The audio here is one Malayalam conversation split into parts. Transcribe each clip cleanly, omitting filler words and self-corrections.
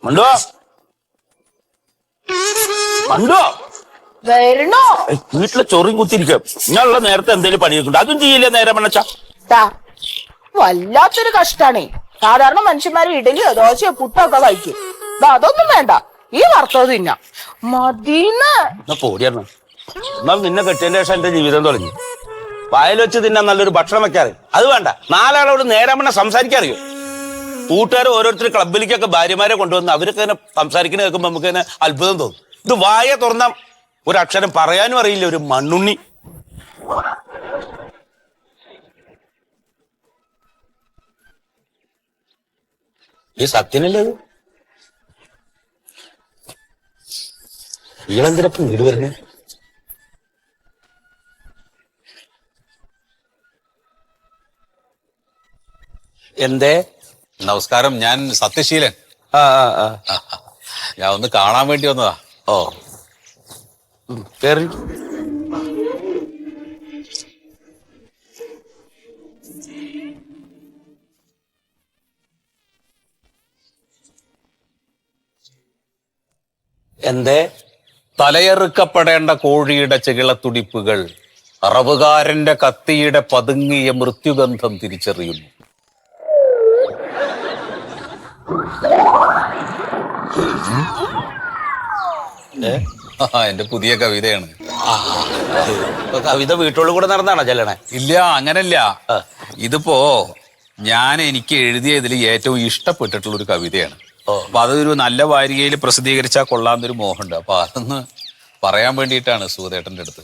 മണ്ടോ മണ്ടോ വരണോ? വീട്ടിലെ ചൊറിയും കുത്തിരിക്കാം. ഞാനുള്ള നേരത്തെ എന്തെങ്കിലും പണിയൊക്കെ അതും ചെയ്യില്ല നേരെ മണ്ണച്ചാ. വല്ലാത്തൊരു കഷ്ടാണേ. സാധാരണ മനുഷ്യന്മാര് ഇഡലിയോ ദോശയോ പുട്ടൊക്കെ കഴിക്കും. അതൊന്നും വേണ്ട, ഈ വറുത്തത് തിന്ന മതിന്ന്. പോടിയാണ്. എന്നാൽ നിന്നെ കെട്ടിയതിന്റെ ശേഷം എന്റെ ജീവിതം തുടങ്ങി. വായിൽ വെച്ച് തിന്നാൻ നല്ലൊരു ഭക്ഷണം വെക്കാറ് അത് വേണ്ട. നാലാളോട് നേരാമണ്ണ സംസാരിക്കാറിയോ? കൂട്ടുകാർ ഓരോരുത്തർ ക്ലബിലേക്കൊക്കെ ഭാര്യമാരെ കൊണ്ടുവന്ന് അവരൊക്കെ തന്നെ സംസാരിക്കുന്ന കേൾക്കുമ്പോൾ നമുക്ക് തന്നെ അത്ഭുതം തോന്നും. ഇത് വായ തുറന്ന ഒരക്ഷരം പറയാനും അറിയില്ല, ഒരു മണ്ണുണ്ണി. ഈ സത്യനല്ലേ അത്? ഇയാളെന്തിനപ്പം വീട് വരുന്നേ? എന്തേ? നമസ്കാരം, ഞാൻ സത്യശീലൻ. ഞാൻ ഒന്ന് കാണാൻ വേണ്ടി വന്നതാ. ഓ കേറി. എന്തേ? തലയെറുക്കപ്പെടേണ്ട കോഴിയുടെ ചെകിളത്തുടിപ്പുകൾ അറവുകാരന്റെ കത്തിയുടെ പതുങ്ങിയ മൃത്യുഗന്ധം തിരിച്ചറിയുന്നു. എന്റെ പുതിയ കവിതയാണ്. കവിത വീട്ടോട് കൂടെ നടന്നാണോ ചെല്ലണേ? ഇല്ല, അങ്ങനല്ല. ഇതിപ്പോ എനിക്ക് എഴുതിയതിൽ ഏറ്റവും ഇഷ്ടപ്പെട്ടിട്ടുള്ള ഒരു കവിതയാണ്. അപ്പൊ അതൊരു നല്ല വാരികയിൽ പ്രസിദ്ധീകരിച്ചാൽ കൊള്ളാന്നൊരു മോഹമുണ്ട്. അപ്പൊ അതൊന്ന് പറയാൻ വേണ്ടിയിട്ടാണ് സുഖദേട്ടന്റെ അടുത്ത്.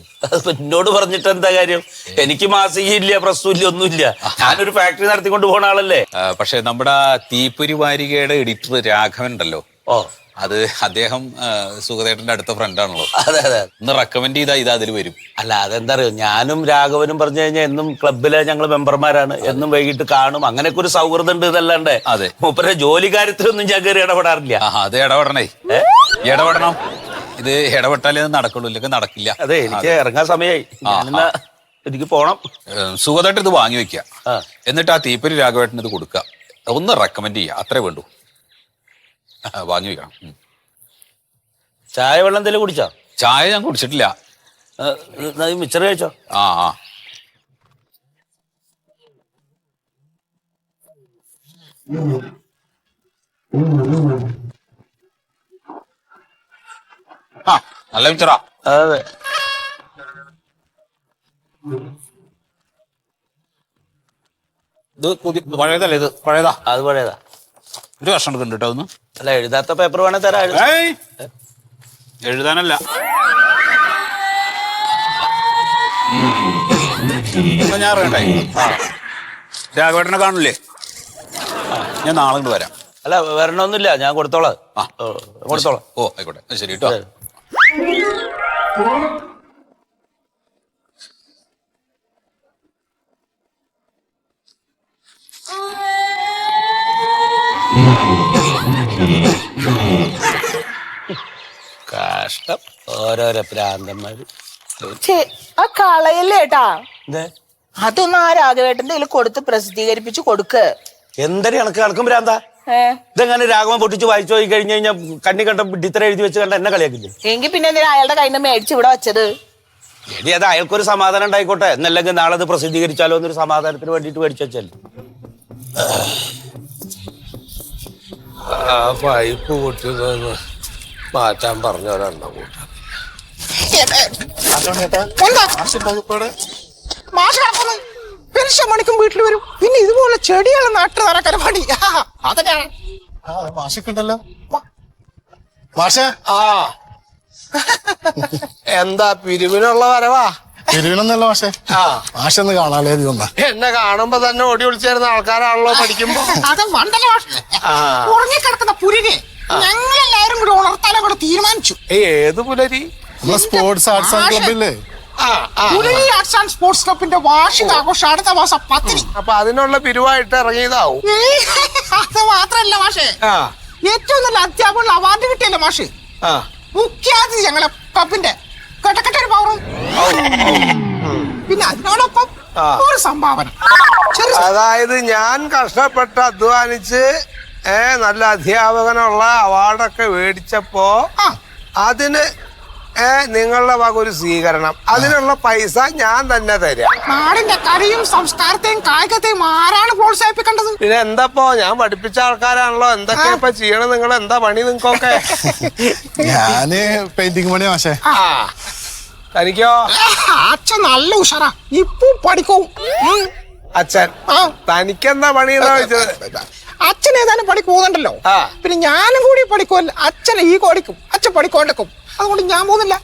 എന്നോട് പറഞ്ഞിട്ട് എന്താ കാര്യം? എനിക്ക് മാസികയില്ല, പ്രസ്തുല്ല, ഒന്നുമില്ല. ഞാനൊരു ഫാക്ടറി നടത്തിക്കൊണ്ട് പോണ ആളല്ലേ. പക്ഷെ നമ്മുടെ തീപ്പൊരി വാരികയുടെ എഡിറ്റർ രാഘവൻ ഉണ്ടല്ലോ, അത് അദ്ദേഹം സുഖദേട്ടന്റെ അടുത്ത ഫ്രണ്ടാണല്ലോ. അതെ അതെ. ഒന്ന് റെക്കമെൻഡ് ചെയ്താൽ ഇത് അതിൽ വരും. അല്ല, അതെന്താ അറിയോ, ഞാനും രാഘവനും പറഞ്ഞു കഴിഞ്ഞാൽ എന്നും ക്ലബിലെ ഞങ്ങൾ മെമ്പർമാരാണ്, എന്നും വൈകിട്ട് കാണും. അങ്ങനെയൊക്കെ ഒരു സൗഹൃദം ഉണ്ട് എന്നല്ലാണ്ട് അതെ മൂപ്പരെ ജോലി കാര്യത്തിലൊന്നും ഞാൻ കയറി ഇടപെടാറില്ല. അത് ഇടപെടണേ, ഇടപെടണം. ഇത് ഇടപെട്ടാലേ അത് നടക്കുള്ളൂ, ഇല്ലെങ്കിൽ നടക്കില്ല. അതെ, എനിക്ക് ഇറങ്ങാൻ സമയമായി, എനിക്ക് പോണം. സുഖമായിട്ട് ഇത് വാങ്ങി വെക്കുക, എന്നിട്ട് ആ തീപ്പൊരി രാഘവേട്ടന് ഇത് കൊടുക്കുക. ഒന്ന് റെക്കമെൻഡ് ചെയ്യുക, അത്രേ വേണ്ടൂ. വാങ്ങി വെക്കണം. ചായ വെള്ളം എന്തെങ്കിലും കുടിച്ചോ? ചായ ഞാൻ കുടിച്ചിട്ടില്ല. മിച്ചർ കഴിച്ചോ? നല്ല മിച്ചറാ. അതെ. ഇത് പഴയതല്ലേ? ഇത് പഴയതാ? അത് പഴയതാ. ഒരു വർഷം എടുക്കുന്നുണ്ട് കേട്ടോ. ഒന്ന് അല്ല, എഴുതാത്ത പേപ്പർ വേണേ തരാം. എഴുതാനല്ല, ഞാൻ അറിയണ്ടേ. രാഘവേട്ടനെ കാണില്ലേ? ഞാൻ നാളെ കൊണ്ട് വരാം. അല്ല, വരണമൊന്നുമില്ല, ഞാൻ കൊടുത്തോളാം. കൊടുത്തോളാം. ഓ ആയിക്കോട്ടെ, ശരി കേട്ടോ. കഷ്ടം, ഓരോരോ പ്രാന്തന്മാര്. ആ കളയല്ലേട്ടാ, എന്തേ? അതൊന്നും ആ രാഘവേട്ടന്റെ കയ്യിൽ കൊടുത്ത് പ്രസിദ്ധീകരിപ്പിച്ചു കൊടുക്ക്. എന്തൊരു കണക്ക് കണക്കും ഭ്രാന്ത. ഇതെങ്ങനെ രാഘവൻ പൊട്ടിച്ച് വായിച്ചു പോയി കഴിഞ്ഞു കഴിഞ്ഞാൽ കണ്ണി കണ്ട ഇത്ര എഴുതി വെച്ച് കണ്ട എന്നെ കളിയാക്കില്ലേ? എങ്കിൽ പിന്നെ എന്തിനാ അയാളുടെ കയ്യിൽ നിന്ന് മേടിച്ച് ഇവിടെ വെച്ചത്? എടി, അത് അയാൾക്കൊരു സമാധാനം ഉണ്ടായിക്കോട്ടെ, എന്നല്ലെങ്കിൽ നാളെ അത് പ്രസിദ്ധീകരിച്ചാലോ എന്നൊരു സമാധാനത്തിന് വേണ്ടിട്ട് മേടിച്ചു വെച്ചല്ലേ. പൈപ്പ് പൊട്ടിയതൊന്ന് മാറ്റാൻ പറഞ്ഞവരുണ്ടോ? പെൻഷൻ മണിക്കും വീട്ടിൽ വരും, പിന്നെ ഇതുപോലെ ചെടികളെ നാട്ടു നടക്കാൻ പണി. അതൊക്കെയാണ് മാഷക്കുണ്ടല്ലോ. മാഷ എന്താ പിരിവിനുള്ള വരവാ? പിരിവിനൊന്നല്ല മാഷെ, മാഷൊന്ന് കാണാലേ. എന്നെ കാണുമ്പോ തന്നെ ഓടി വിളിച്ചിരുന്ന ആൾക്കാരാണല്ലോ പഠിക്കുമ്പോ. അത് മണ്ടല ഉറങ്ങിക്കിടക്കുന്ന പുലിനെ ഞങ്ങളെല്ലാരും കൂടി ഉണർത്താനും കൂടെ തീരുമാനിച്ചു. ഏത് പുലരി? സ്പോർട്സ് ആർട്സ് ആൻഡ് ക്ലബില്ലേ? പുലരി ആർട്സ് ആൻഡ് സ്പോർട്സ് ക്ലബിന്റെ വാർഷികാഘോഷം അടുത്ത മാസം 10-ന്. അപ്പൊ അതിനുള്ള പിരിവായിട്ട് ഇറങ്ങിയതാവും. അത് മാത്രല്ല മാഷേ, ഏറ്റവും നല്ല അധ്യാപകനുള്ള അവാർഡ് കിട്ടിയല്ലോ മാഷ്. മുഖ്യാതിഥി ഞങ്ങളെ ക്ലബിന്റെ കെട്ടക്കെട്ടൊരു പവറും, പിന്നെ അതിനോടൊപ്പം ഒരു സംഭാവന. അതായത് ഞാൻ കഷ്ടപ്പെട്ട് അധ്വാനിച്ച് നല്ല അധ്യാപകനുള്ള അവാർഡൊക്കെ മേടിച്ചപ്പോ അതിന് നിങ്ങളുടെ വക ഒരു സ്വീകരണം, അതിനുള്ള പൈസ ഞാൻ തന്നെ തരാം. നാടിന്റെ കലയും സംസ്കാരത്തെയും കായികത്തെയും ആരാണ് പ്രോത്സാഹിപ്പിക്കേണ്ടത്? പിന്നെ എന്താപ്പോ ഞാൻ പഠിപ്പിച്ച ആൾക്കാരാണല്ലോ, എന്തൊക്കെയാ ഇപ്പൊ ചെയ്യണം? നിങ്ങൾ എന്താ പണി നിങ്ങൾക്കൊക്കെ? ഞാന് പെയിന്റിങ് പണി മാഷേ. തനിക്കോ? അച്ഛൻ നല്ല ഉഷാറാ, ഇപ്പൊ പഠിക്കും. അച്ഛൻ തനിക്കെന്താ പണിയെന്നാ ചോദിച്ചത്? അച്ഛൻ ഏതാനും പണിക്ക് പോകുന്നുണ്ടല്ലോ, പിന്നെ ഞാനും കൂടി പഠിക്കുമല്ലോ. അച്ഛനെ ഈ കോടിക്കും, അച്ഛൻ പഠിക്കൊണ്ടക്കും, അതുകൊണ്ട് ഞാൻ പോകുന്നില്ല.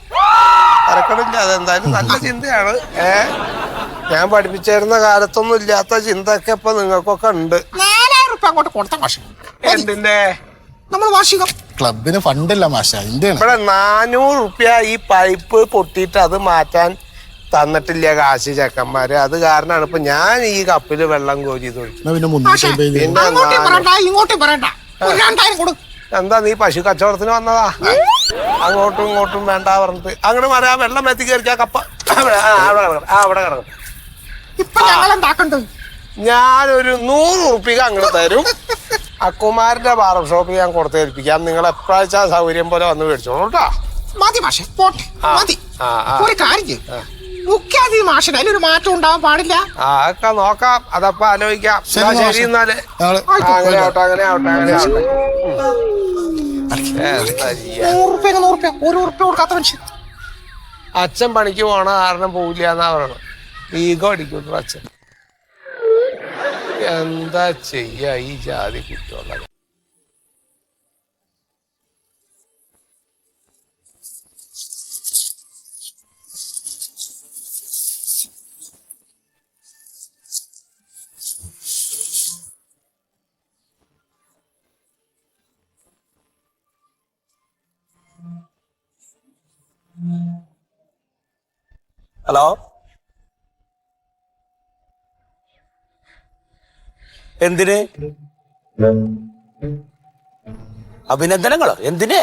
തരക്കടില്ല, അതെന്തായാലും നല്ല ചിന്തയാണ്. ഞാൻ പഠിപ്പിച്ചിരുന്ന കാലത്തൊന്നും ഇല്ലാത്ത ചിന്തയൊക്കെ ഇപ്പൊ നിങ്ങൾക്കൊക്കെ ഉണ്ട്. 4000 റുപ്യ അങ്ങോട്ട് കൊടുത്ത മാഷ. എന്തിന്റെ? നമ്മൾ വാർഷികം ക്ലബിന് ഫണ്ടില്ല മാഷ, ഇവിടെ 400 റുപ്യ ഈ പൈപ്പ് പൊട്ടിയിട്ട് അത് മാറ്റാൻ തന്നിട്ടില്ല കാശ് ചെക്കന്മാര്. അത് കാരണമാണ് ഇപ്പൊ ഞാൻ ഈ കപ്പില് വെള്ളം കോരി ഇങ്ങോട്ടും പറയണ്ട. 2000 കൊടു. എന്താ നീ പശു കച്ചവടത്തിന് വന്നതാ? അങ്ങോട്ടും ഇങ്ങോട്ടും വേണ്ട പറഞ്ഞിട്ട് അങ്ങോട്ട് പറയാ. വെള്ളം എത്തി കയറിച്ചാ കപ്പ അവിടെ കിടക്കും. ഇപ്പൊ ഞങ്ങൾ എന്താക്കണ്ടു? ഞാനൊരു 100 റുപ്യ അങ്ങോട്ട് തരും. അക്കുമാരന്റെ ബാർബർ ഷോപ്പിൽ ഞാൻ കൊടുത്തേൽപ്പിക്കാം. നിങ്ങൾ എപ്പോഴാച്ചാ സൗകര്യം പോലെ വന്ന് മേടിച്ചോളൂ കേട്ടോ. മതി മാഷെ, പോട്ടെ മതി. ഒരു കാര്യം, മുഖ്യാതി മാഷിന് അതിലൊരു മാറ്റം ഉണ്ടാവാൻ പാടില്ല. ഒക്കെ നോക്കാം, അതപ്പോ ആലോചിക്കാം. ശരി എന്നാല് അങ്ങനെ ആവട്ടെ, അങ്ങനെ ആവട്ടെ, അങ്ങനെ ആവട്ടെ. 100 റുപ്യ 1 റുപ്യ കൊടുക്കാത്ത മനുഷ്യൻ. അച്ഛൻ പണിക്ക് പോണ കാരണം പോവില്ല എന്നാ പറയണം. ഈഗോ അടിക്കുന്നു അച്ഛൻ. എന്താ ചെയ്യാ ഈ ജാതി കുറ്റമുള്ളത്? ഹലോ, എന്തിന്? അഭിനന്ദനങ്ങളോ? എന്തിന്?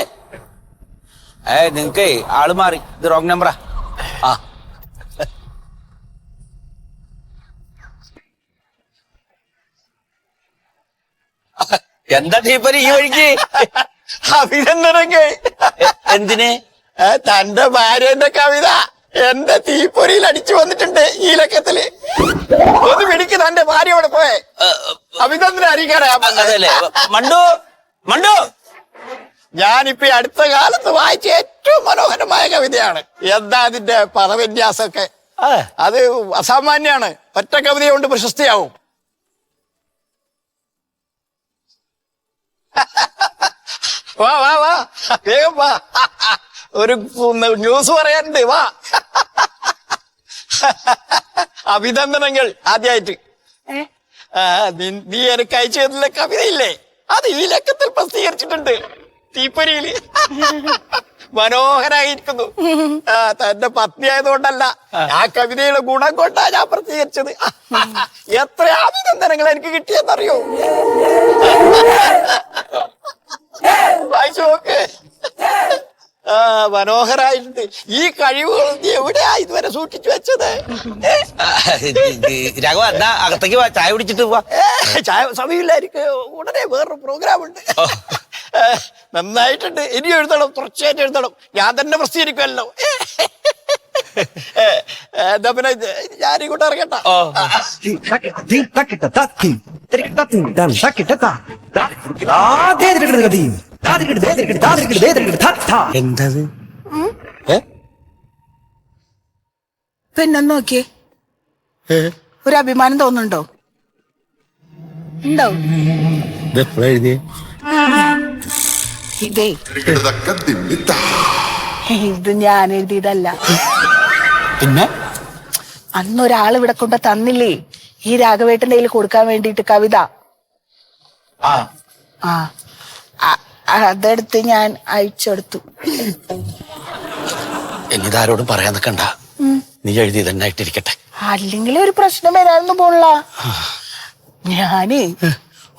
നിങ്ങക്ക് ആള് മാറി, ഇത് റോങ് നമ്പറാ. ആ എന്താ ടീപ്പര് ഈ വഴിക്ക്? അഭിനന്ദനങ്ങൾ. എന്തിന്? തന്റെ ഭാര്യന്റെ കവിത എന്റെ തീപ്പൊരിയിൽ അടിച്ചു വന്നിട്ടുണ്ട് ഈ ലക്കത്തില്. ഒന്ന് പിടിക്ക്, തന്റെ ഭാര്യയോട് പോയെ അഭിനന്ദനം അറിയിക്കാനാ. അതല്ലേ മണ്ടു മണ്ടു, ഞാനിപ്പോ അടുത്ത കാലത്ത് വായിച്ച ഏറ്റവും മനോഹരമായ കവിതയാണ്. എന്താ അതിന്റെ പദവിന്യാസമൊക്കെ? അത് അസാമാന്യാണ്. ഒറ്റ കവിത കൊണ്ട് പ്രശസ്തിയാവും. വാ വാ വാ, വേഗം വാ, ഒരു ന്യൂസ് പറയാനുണ്ട്, വാ. അഭിനന്ദനങ്ങൾ. ആദ്യമായിട്ട് നീ എനിക്ക് അയച്ചു തന്നില്ല കവിതയില്ലേ, അത് ഈ ലക്കത്തിൽ പ്രസിദ്ധീകരിച്ചിട്ടുണ്ട് തീപ്പൊരിയില്. മനോഹരായിരിക്കുന്നു. തന്റെ പത്നി ആയതുകൊണ്ടല്ല, ആ കവിതയുടെ ഗുണം കൊണ്ടാ ഞാൻ പ്രസിദ്ധീകരിച്ചത്. എത്ര അഭിനന്ദനങ്ങൾ എനിക്ക് കിട്ടിയെന്നറിയോ? വായിച്ചു നോക്ക്. മനോഹരായിട്ടുണ്ട്. ഈ കഴിവുകൾ നീ എവിടെയാ ഇതുവരെ സൂക്ഷിച്ചു വെച്ചത്? രാഘവ, എന്നാ അകത്തേക്ക് വാ, ചായ കുടിച്ചിട്ട് പോവാ. ചായ സമയമില്ലായിരിക്കും, ഉടനെ വേറൊരു പ്രോഗ്രാം ഉണ്ട്. നന്നായിട്ടുണ്ട്. ഇനി എഴുതണം, തുടർച്ചയായിട്ട് എഴുതണം. ഞാൻ തന്നെ പ്രസിദ്ധീകരിക്കുമല്ലോ. എന്താ പിന്നെ ഞാനിങ്ങോട്ട് ഇറങ്ങട്ട. എന്തത്? പിന്നെ നോക്കിയേ, ഒരു അഭിമാനം തോന്നുന്നുണ്ടോ? ഉണ്ടോ? എഴുതിയേ ഇതേ ഇത് ഞാൻ എഴുതിയതല്ല. പിന്നെ അന്നൊരാൾ ഇവിടെ കൊണ്ട് തന്നില്ലേ ഈ രാഘവേട്ടന്റെ കയ്യിൽ കൊടുക്കാൻ വേണ്ടിട്ട് കവിത. അതെടുത്ത് ഞാൻ അയച്ചെടുത്തു. എന്നിതാരോടും പറയാൻ നിൽക്കണ്ട, നീ എഴുതി തന്നെ ആയിട്ടിരിക്കട്ടെ. അല്ലെങ്കിൽ ഒരു പ്രശ്നം വരാനൊന്നും പോണില്ല. ഞാന്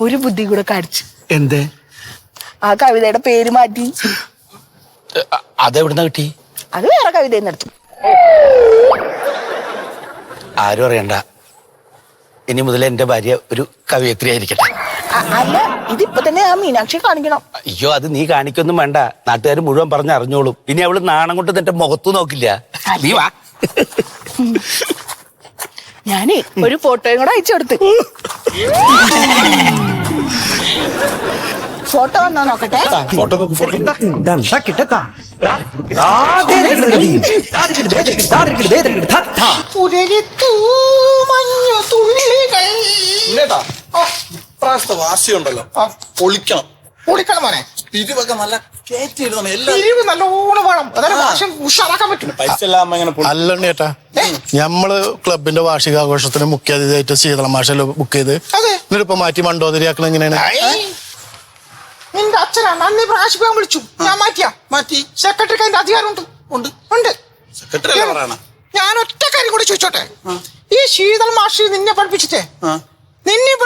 ഒരു ബുദ്ധി കൂടെ കാണിച്ചു. എന്തേ? ആ കവിതയുടെ പേര് മാറ്റി. അതെവിടുന്ന കിട്ടി? അത് വേറെ കവിത എടുത്തു. ആരും അറിയണ്ട, ഇനി മുതൽ എന്റെ ഭാര്യ ഒരു കവയത്രി ആയിരിക്കട്ടെ. അല്ല ഇതിപ്പൊ തന്നെ ആ മീനാക്ഷി കാണിക്കണം. അയ്യോ അത് നീ കാണിക്കൊന്നും വേണ്ട, നാട്ടുകാർ മുഴുവൻ പറഞ്ഞ് അറിഞ്ഞോളും. ഇനി അവള് നാണം കൊണ്ട് നിന്റെ മുഖത്ത് നോക്കില്ല. നീ വാ. ഞാനേ ഒരു ഫോട്ടോയും കൂടെ അയച്ചു കൊടുത്ത്. ഫോട്ടോ വന്നോ നോക്കട്ടെ. വാശിയുണ്ടല്ലോ പൊളിക്കണം പൊളിക്കണം മോനെ. പിരിവൊക്കെ നല്ല കയറ്റി എഴുതണം എല്ലാം പിരിവ് നല്ലോണം വേണം, അതായത് ഭാഷ ഉഷാറാക്കാൻ പറ്റും. പൈസ എല്ലാം അങ്ങനെ അല്ലണ്ണ ചേട്ടാ, ഞമ്മള് ക്ലബിന്റെ വാർഷികാഘോഷത്തിന് മുഖ്യാതിഥിയായിട്ട് ശീതള മാഷല്ലോ ബുക്ക് ചെയ്ത് അതെ. എന്നിട്ടിപ്പോ മാറ്റി മണ്ടോദരിയാക്കണം എങ്ങനെയാണ്? നിന്റെ അച്ഛനാ നന്ദി പ്രാശിപ്പാൻ വിളിച്ചു, ഞാൻ മാറ്റി സെക്രട്ടറിക്ക് അതിന്റെ അധികാരമുണ്ട്. ഉണ്ട് ഉണ്ട്. സെക്രട്ടറി അല്ലേ പറയണ ഞാൻ ഒറ്റ കാര്യം കൂടി ചോദിച്ചോട്ടെ, ഈ ശീതൾ മാഷി നിന്നെ പഠിപ്പിച്ചിട്ടേ എന്നെയും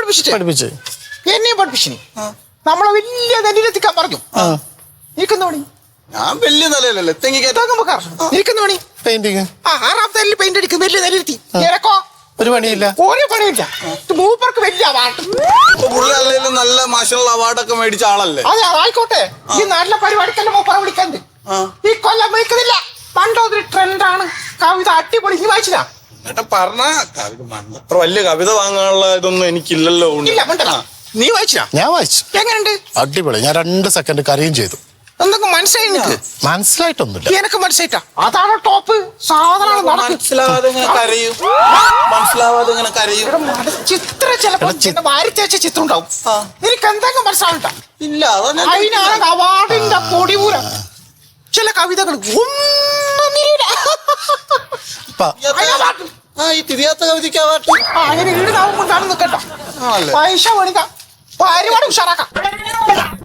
പഠിപ്പിച്ചിനി നമ്മളെ വലിയ നെല്ലിലെത്തിക്കാൻ പറഞ്ഞു. നീക്കുന്ന പണി ഞാൻ വലിയ നിലയിലല്ലേ നീക്കുന്ന പണി പെയിന്റിങ് 6ാമത്തെ നെല്ല് പെയിന്റ് അടിക്കും, വലിയ നെല്ലെത്തി എനക്കോ ഒരു പണിയില്ല. ഒരു പണിയില്ല. മൂപ്പർക്ക് വലിയ അവാർഡ്. പുള്ളിയല്ലേലും നല്ല മാഷുള്ള അവാർഡൊക്കെ മേടിച്ച ആളല്ലേ. അതെ ആയിക്കോട്ടെ, ഈ നല്ല പരിപാടിക്കല്ലേ മൂപ്പറ വിളിക്കണ്ട്. ഈ കൊല്ലം വിളിക്കുന്നില്ല. പണ്ടൊരു ട്രെൻഡാണ് കവിത അടിപൊളി. നീ വായിച്ചില്ല? ഏട്ടാ പറഞ്ഞ അത്ര വലിയ കവിത വാങ്ങാനുള്ള ഇതൊന്നും എനിക്കില്ലല്ലോ. ഇല്ല പണ്ടല്ല. നീ വായിച്ചില്ല? ഞാൻ വായിച്ചു. എങ്ങനെയുണ്ട്? അടിപൊളി. ഞാൻ 2 സെക്കൻഡ് കരയും ചെയ്തു. എന്തൊക്കെ മനസ്സിലായി നിനക്ക്? മനസ്സിലായിട്ടൊന്നുമില്ല. എനക്ക് മനസ്സിലായിട്ടാ. അതാണ് ടോപ്പ് സാധനം. മനസ്സിലാവാതെ ഇങ്ങനെ കരയും. ചിത്ര ചിലപ്പോ വാരി തേച്ച ചിത്രം ഉണ്ടാവും. നിനക്ക് എന്തെങ്കിലും മനസ്സിലാവണ്ട. ഇല്ല അതിനാണ് അവാർഡിന്റെ പൊടിപൂരം. ചില കവിതകൾ ഈ തിരിയാത്ത കവിതയ്ക്ക് അവാർഡ് അങ്ങനെ ഈട് നാവുമ്പോൾ കാണും നിൽക്കണ്ട. പൈസ മേടിക്കാം, പരിപാടി ഉഷാറാക്കാം.